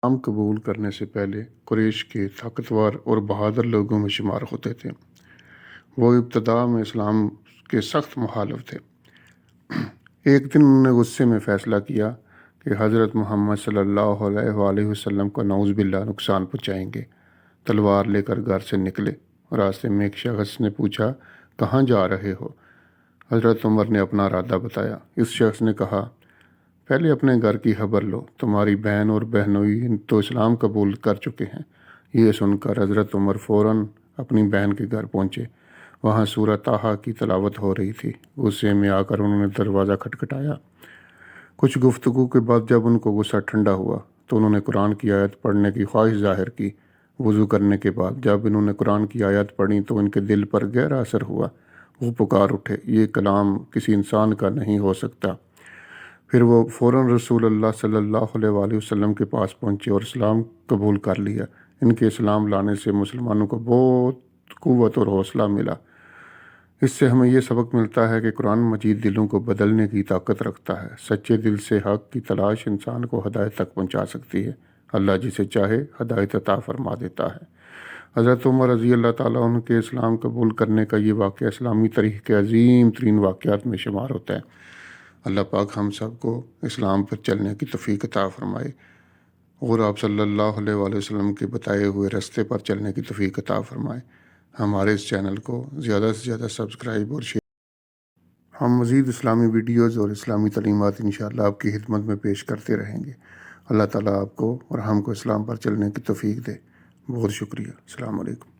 اسلام قبول کرنے سے پہلے قریش کے طاقتور اور بہادر لوگوں میں شمار ہوتے تھے۔ وہ ابتدا میں اسلام کے سخت مخالف تھے۔ ایک دن انہوں نے غصے میں فیصلہ کیا کہ حضرت محمد صلی اللہ علیہ وآلہ وسلم کو نعوذ باللہ نقصان پہنچائیں گے۔ تلوار لے کر گھر سے نکلے۔ راستے میں ایک شخص نے پوچھا، کہاں جا رہے ہو؟ حضرت عمر نے اپنا ارادہ بتایا۔ اس شخص نے کہا، پہلے اپنے گھر کی خبر لو، تمہاری بہن اور بہنوئی تو اسلام قبول کر چکے ہیں۔ یہ سن کر حضرت عمر فوراً اپنی بہن کے گھر پہنچے۔ وہاں سورہ طٰہٰ کی تلاوت ہو رہی تھی۔ غصے میں آ کر انہوں نے دروازہ کھٹکھٹایا۔ کچھ گفتگو کے بعد جب ان کو غصہ ٹھنڈا ہوا تو انہوں نے قرآن کی آیت پڑھنے کی خواہش ظاہر کی۔ وضو کرنے کے بعد جب انہوں نے قرآن کی آیت پڑھی تو ان کے دل پر گہرا اثر ہوا۔ وہ پکار اٹھے، یہ کلام کسی انسان کا نہیں ہو سکتا۔ پھر وہ فوراً رسول اللہ صلی اللہ علیہ وآلہ وسلم کے پاس پہنچے اور اسلام قبول کر لیا۔ ان کے اسلام لانے سے مسلمانوں کو بہت قوت اور حوصلہ ملا۔ اس سے ہمیں یہ سبق ملتا ہے کہ قرآن مجید دلوں کو بدلنے کی طاقت رکھتا ہے۔ سچے دل سے حق کی تلاش انسان کو ہدایت تک پہنچا سکتی ہے۔ اللہ جسے چاہے ہدایت عطا فرما دیتا ہے۔ حضرت عمر رضی اللہ تعالیٰ عنہ کے اسلام قبول کرنے کا یہ واقعہ اسلامی تاریخ کے عظیم ترین واقعات میں شمار ہوتا ہے۔ اللہ پاک ہم سب کو اسلام پر چلنے کی توفیق عطا فرمائے اور آپ صلی اللہ علیہ وآلہ وسلم کے بتائے ہوئے راستے پر چلنے کی توفیق عطا فرمائے۔ ہمارے اس چینل کو زیادہ سے زیادہ سبسکرائب اور شیئر۔ ہم مزید اسلامی ویڈیوز اور اسلامی تعلیمات انشاءاللہ آپ کی خدمت میں پیش کرتے رہیں گے۔ اللہ تعالیٰ آپ کو اور ہم کو اسلام پر چلنے کی توفیق دے۔ بہت شکریہ۔ السلام علیکم۔